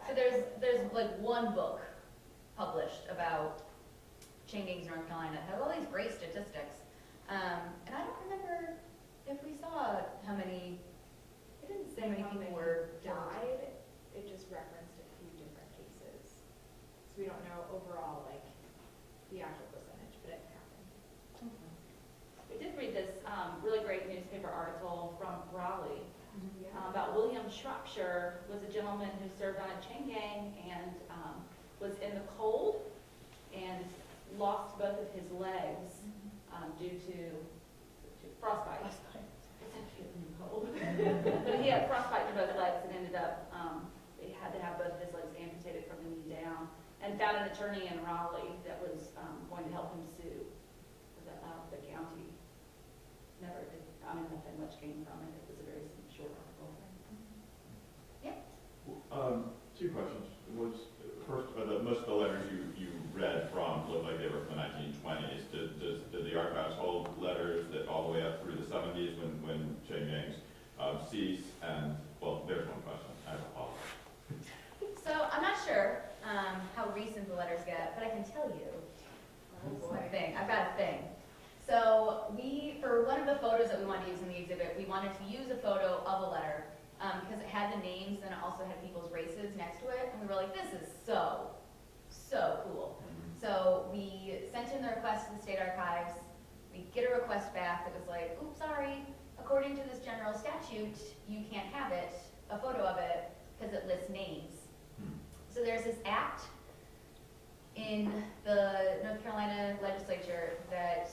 So there's like one book published about chain gangs in North Carolina. It has all these great statistics. And I don't remember if we saw how many, It didn't say how many how people many were died, it just referenced a few different cases. So we don't know overall, like, the actual percentage, but it happened. We did read this really great newspaper article from Raleigh Yeah. about William Shropshire, was a gentleman who served on a chain gang and was in the cold and lost both of his legs due to frostbite. It's actually in the cold. But he had frostbite to both legs and ended up, he had to have both of his legs amputated from the knee down, and found an attorney in Raleigh that was going to help him sue the county. Never did, nothing much came from it. It was a very short article. Two questions. First, most of the letters you read from look like they were from the 1920s. Did the archives hold letters that all the way up through the 70s when chain gangs ceased? And, well, there's one question. I have a follow-up. So I'm not sure how recent the letters get, but I can tell you. This is my thing. I've got a thing. So for one of the photos that we wanted to use in the exhibit, we wanted to use a photo of a letter because it had the names and it also had people's races next to it. And we were like, this is so cool. So we sent in the request to the state archives. We get a request back that was like, oops, sorry, according to this general statute, you can't have it, a photo of it, because it lists names. So there's this act in the North Carolina legislature that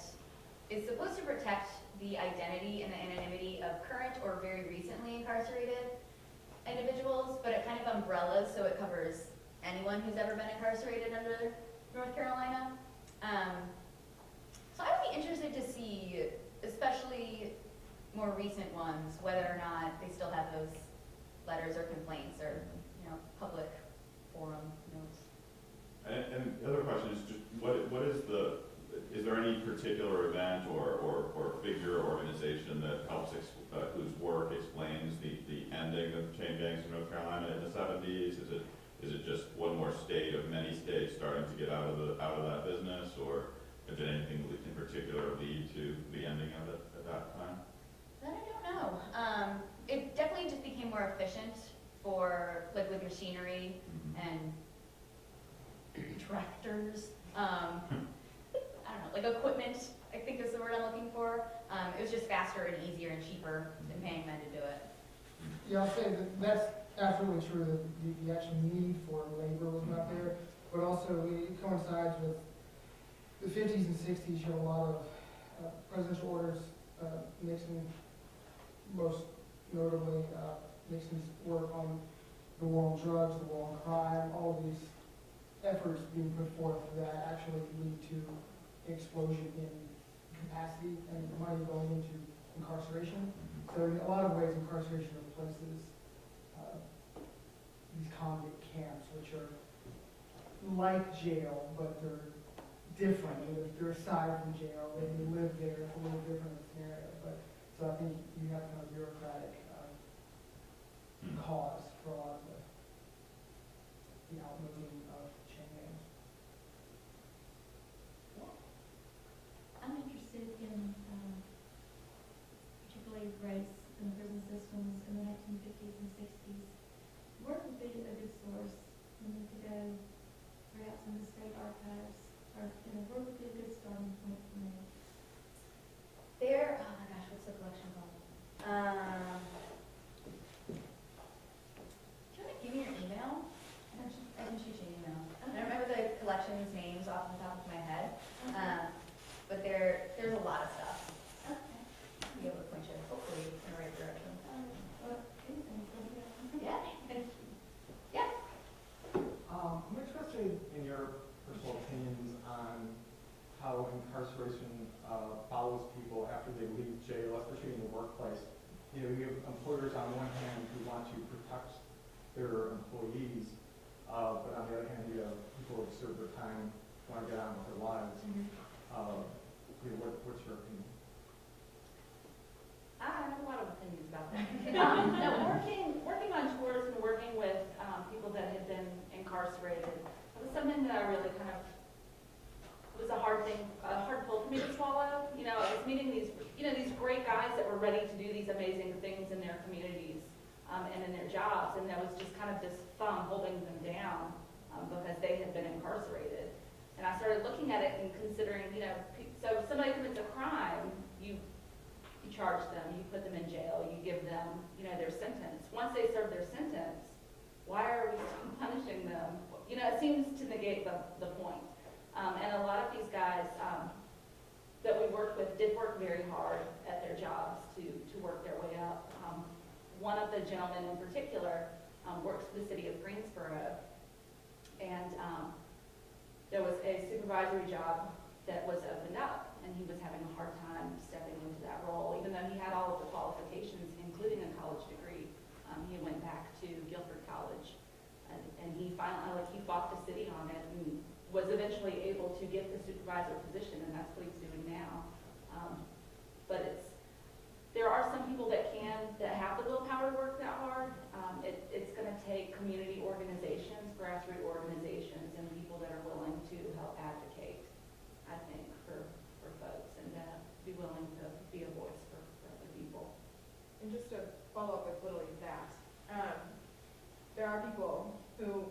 is supposed to protect the identity and the anonymity of current or very recently incarcerated individuals, but it kind of umbrellas, so it covers anyone who's ever been incarcerated under North Carolina. So I would be interested to see, especially more recent ones, whether or not they still have those letters or complaints or, public forum notes. And the other question is just, is there any particular event or figure or organization that helps, whose work explains the ending of chain gangs in North Carolina in the 70s? Is it just one more state of many states starting to get out of that business, or did anything in particular lead to the ending of it at that time? That I don't know. It definitely just became more efficient with machinery and tractors. I don't know, like equipment, I think is the word I'm looking for. It was just faster and easier and cheaper than paying men to do it. Yeah, I'll say that's absolutely true, that the actual need for labor was not there, but also it coincides with the 50s and 60s. You have a lot of presidential orders. Nixon, most notably, Nixon's work on the war on drugs, the war on crime, all of these efforts being put forth that actually lead to an explosion in capacity and money going into incarceration. So in a lot of ways, incarceration replaces these convict camps, which are like jail, but they're different. They're aside from jail. They live there. It's a little different scenario. But so I think you have kind of bureaucratic cause for a lot of the outmoving of chain gangs. I'm interested in particularly race in the prison systems in the 1950s and 60s. Where would be a good source for me to go, perhaps in the state archives, or where would be a good starting point for me? There, oh my gosh, what's the collection called? Do you want to give me your email? I can shoot you an email. I don't remember the collection's names off the top of my head, but there's a lot of stuff. Okay. I'll be able to point you, hopefully, in the right direction. Well, anything, Yeah. Yeah. I'm interested in your personal opinions on how incarceration follows people after they leave jail, especially in the workplace. You have employers on one hand who want to protect their employees, but on the other hand, you have people who serve their time, want to get on with their lives. What's your opinion? I have a lot of opinions about that. No, working on tours and working with people that had been incarcerated, it was something that I really kind of, it was a hard pill for me to swallow. I was meeting these great guys that were ready to do these amazing things in their communities and in their jobs, and there was just kind of this thumb holding them down because they had been incarcerated. And I started looking at it and considering, so if somebody commits a crime, you charge them, you put them in jail, you give them, their sentence. Once they serve their sentence, why are we still punishing them? It seems to negate the point. And a lot of these guys that we worked with did work very hard at their jobs to work their way up. One of the gentlemen in particular works for the city of Greensboro, and there was a supervisory job that was opened up, and he was having a hard time stepping into that role, even though he had all of the qualifications, including a college degree. He went back to Guilford College, and he finally, he fought the city on it, and was eventually able to get the supervisor position, and that's what he's doing now. But there are some people that have the willpower to work that hard. It's going to take community organizations, grassroots organizations, and people that are willing to help advocate, I think, for folks, and be willing to be a voice for other people. And just to follow up with literally that, there are people who,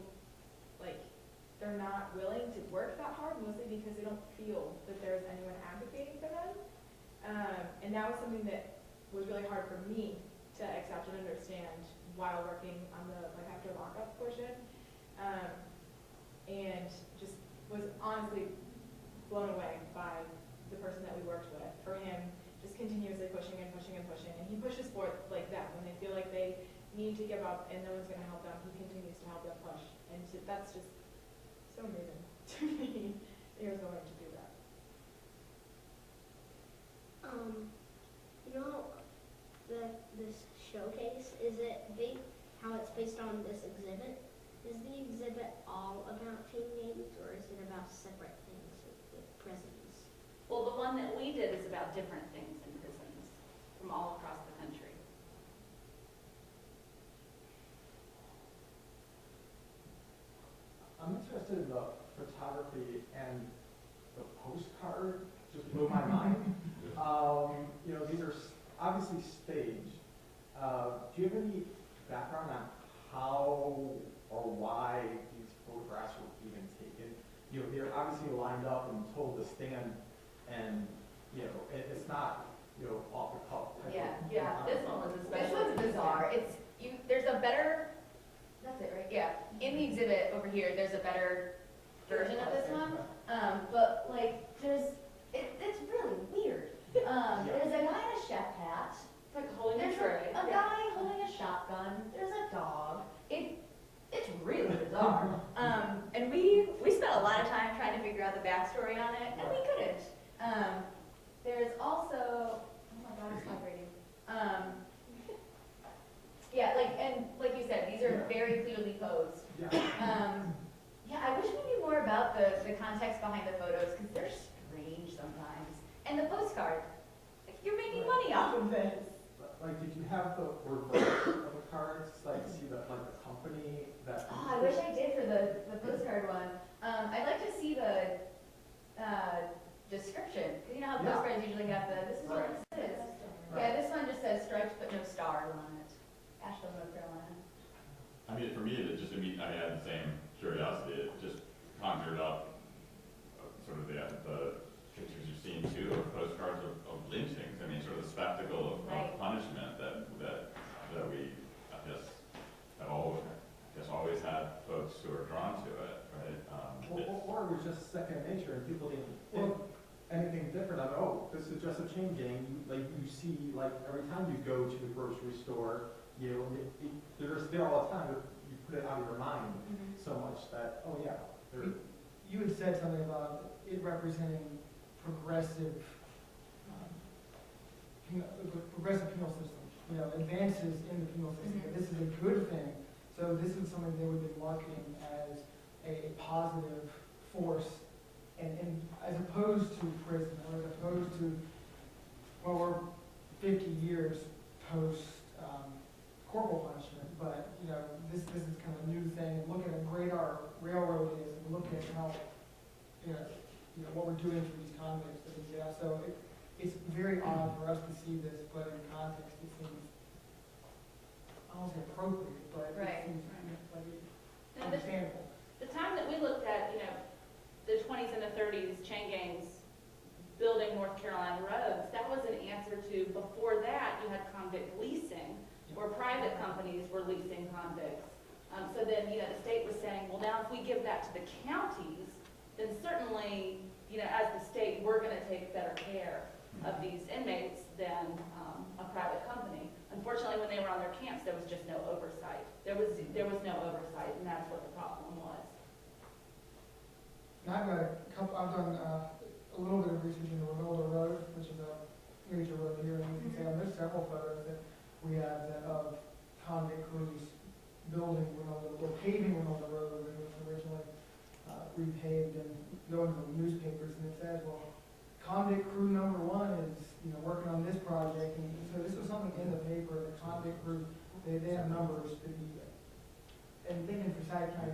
they're not willing to work that hard, mostly because they don't feel that there's anyone advocating for them. And that was something that was really hard for me to accept and understand while working on the after lockup portion. And just was honestly blown away by the person that we worked with. For him, just continuously pushing and pushing and pushing. And he pushes forth like that. When they feel like they need to give up and no one's going to help them, he continues to help them push. And that's just so amazing to me. He was willing to do that. This showcase, how it's based on this exhibit? Is the exhibit all about teen games, or is it about separate things with prisons? Well, the one that we did is about different things in prisons from all across the country. I'm interested in the photography, and the postcard just blew my mind. These are obviously staged. Do you have any background on how or why these photographs were even taken? They're obviously lined up and told to stand, and it's not off the cuff. Yeah. This one was especially. This one's bizarre. There's a better. That's it, right? Yeah. In the exhibit over here, there's a better version of this one. But it's really weird. There's a guy in a chef hat. It's like holding a There's tray. a guy holding a shotgun. There's a dog. It's really bizarre. And we spent a lot of time trying to figure out the backstory on it, and we couldn't. There's also, oh my God, it's vibrating. Yeah, like you said, these are very clearly posed. Yeah. Yeah, I wish we knew more about the context behind the photos, because they're strange sometimes. And the postcard, like, you're making money off of this. Like, did you have the reverse of the cards, like see the company that? Oh, I wish I did for the postcard one. I'd like to see the description, 'cause you know how Yeah. postcards usually have this is what this is. Yeah, this one just says stripes but no stars on it. Asheville, North Carolina. I mean, for me, it just I had the same curiosity. It just conjured up sort of the pictures you've seen too of postcards of lynchings. I mean, sort of the spectacle of Right. punishment that we, I guess, have always had folks who are drawn to it, right? Or it was just second nature, and people didn't think anything different of it. Oh, this is just a chain gang. You see, like every time you go to the grocery store, they're just there all the time. You put it out of your mind so much that, oh yeah, they're. You had said something about it representing progressive, progressive penal system, advances in the penal system. Mhm. This is a good thing. So this is something they would be marketing as a positive force, and as opposed to prison, or as opposed to, well, we're 50 years post corporal punishment, but this is kind of a new thing. And look at how great our railroad is, and look at how what we're doing for these convicts that we get out. So it's very odd for us to see this, but in context, it seems, I don't say appropriate, but Right. it seems like Now, understandable. the time that we looked at, the 20s and the 30s, chain gangs building North Carolina roads, that was an answer to, before that, you had convict leasing, where private companies were leasing convicts. So then, the state was saying, well, now if we give that to the counties, then certainly, as the state, we're going to take better care of these inmates than a private company. Unfortunately, when they were on their camps, there was just no oversight. There was no oversight, and that's what the problem was. And I've done a little bit of research into Ramilda Road, which is a major road here in Winston-Salem. There's several photos that we have of convict crews building Ramilda, or paving Ramilda Road, when it was originally repaved, and going to the newspapers, and it says, well, convict crew number 1 is, working on this project, and so this was something in the paper. The convict crew, they have numbers to be, and thinking for Forsyth County,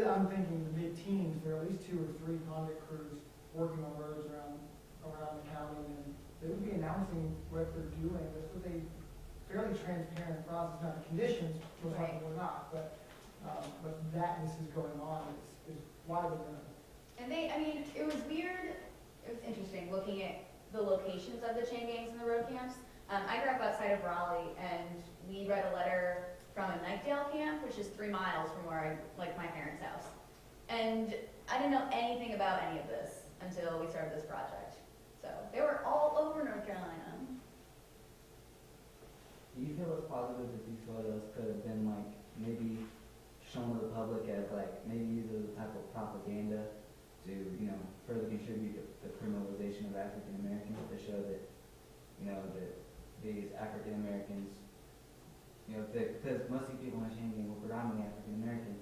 I'm thinking the mid-teens, there are at least 2 or 3 convict crews working on roads around the county, and they would be announcing what they're doing. This was a fairly transparent process. Now, the conditions most likely were not, but that this is going on is widely known. And it was weird, it was interesting looking at the locations of the chain gangs and the road camps. I grew up outside of Raleigh, and we read a letter from a Nightdale camp, which is 3 miles from where my parents' house. And I didn't know anything about any of this until we started this project. So they were all over North Carolina. Do you feel it's positive that these photos could have been maybe shown to the public as maybe used as a type of propaganda to further contribute to the criminalization of African Americans, to show that that these African Americans, because most of these people in the chain gang were predominantly African Americans,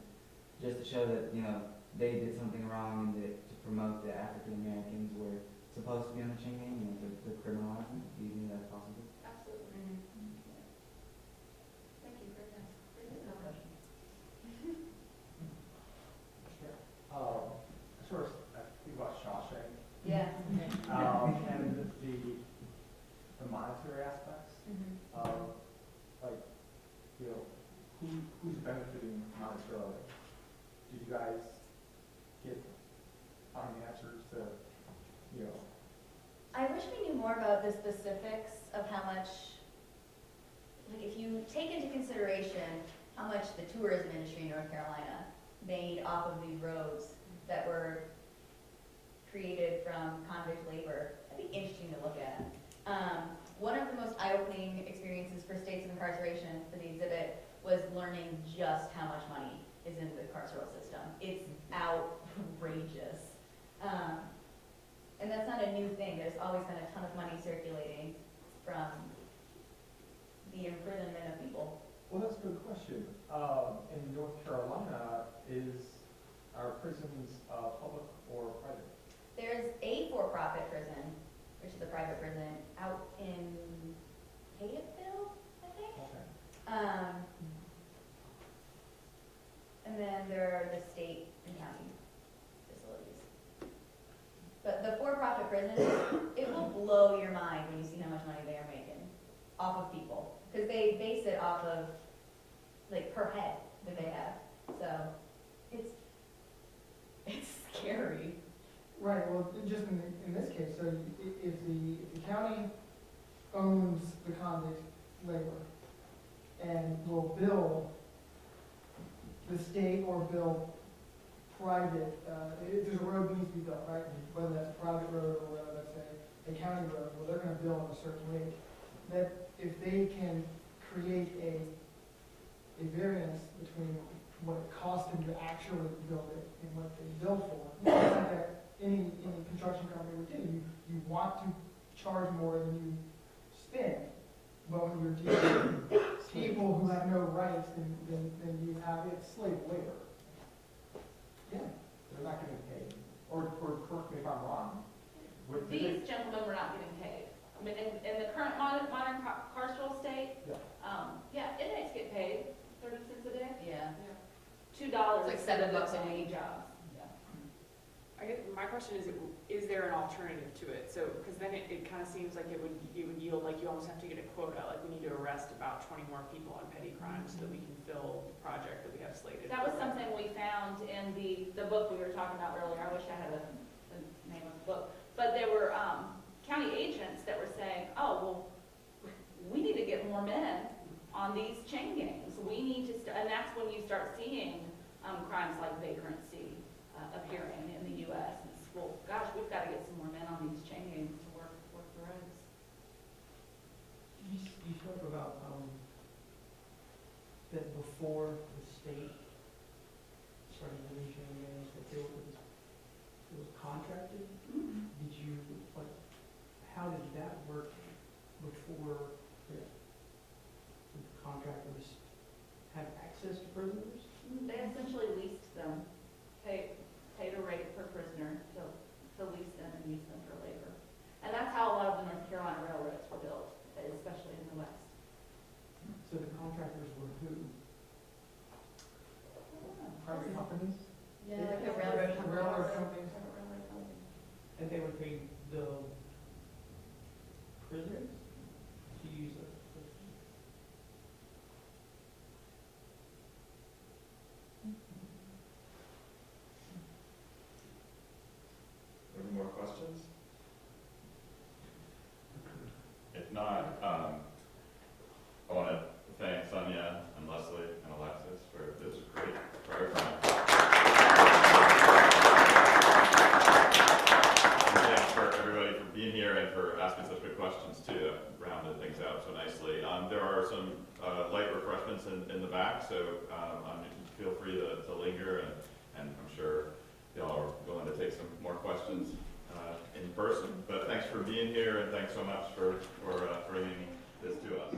just to show that they did something wrong, and to promote that African Americans were supposed to be on the chain gang, to criminalize them. Do you think that's possible? Absolutely. Thank you for that. Sort of, I think about Shawshank, Yeah. and the monetary aspects of, who's benefiting monetarily? Did you guys find answers to, I wish we knew more about the specifics of how much, if you take into consideration how much the tourism industry in North Carolina made off of these roads that were created from convict labor. That'd be interesting to look at. One of the most eye-opening experiences for states of incarceration for the exhibit was learning just how much money is in the carceral system. It's outrageous. And that's not a new thing. There's always been a ton of money circulating from the imprisonment of people. Well, that's a good question. In North Carolina, is Are prisons public or private? There's a for-profit prison, which is a private prison, out in Fayetteville, I think. Okay. And then there are the state and county facilities. But the for-profit prisons, it will blow your mind when you see how much money they are making off of people. Because they base it off of, like, per head that they have. So, it's scary. Right, well, just in this case, so if the county owns the convict labor and will bill the state or bill private, if there's a road that needs to be built, right? Whether that's a private road or whether that's a county road, well, they're gonna bill at a certain rate. That if they can create a variance between what it cost them to actually build it and what they bill for, it's like any construction company would do. You want to charge more than you spend, but when you're dealing with people who have no rights, then you have, it's slave labor. Yeah. They're not getting paid. Or correct me if I'm wrong. These gentlemen were not getting paid. I mean, in the current modern carceral state, inmates get paid 30 cents a day. Yeah. $2 It's like $7 a week. jobs. I guess my question is there an alternative to it? So, because then it kind of seems like it would yield, like you almost have to get a quota, like we need to arrest about 20 more people on petty crimes so that we can fill the project that we have slated. That was something we found in the book we were talking about earlier. I wish I had the name of the book. But there were county agents that were saying, oh, well, we need to get more men on these chain gangs. We need to, and that's when you start seeing crimes like vagrancy appearing in the U.S. And it's, well, gosh, we've got to get some more men on these chain gangs to work the roads. You spoke about that before the state started doing chain gangs, that it was contracted. Mm-hmm. Did you, like, how did that work before the contractors had access to prisoners? They essentially leased them, paid a rate per prisoner to lease them and use them for labor. And that's how a lot of the North Carolina railroads were built, especially in the West. So the contractors were who? Private companies? Yeah, like a railroad company. Railroad companies. And they would pay the prisoners to use the Any more questions? If not, I want to thank Sonya and Leslie and Alexis for this great program. And thanks for everybody for being here and for asking such good questions too. Rounded things out so nicely. There are some light refreshments in the back, so feel free to linger, and I'm sure y'all are willing to take some more questions in person. But thanks for being here, and thanks so much for bringing this to us.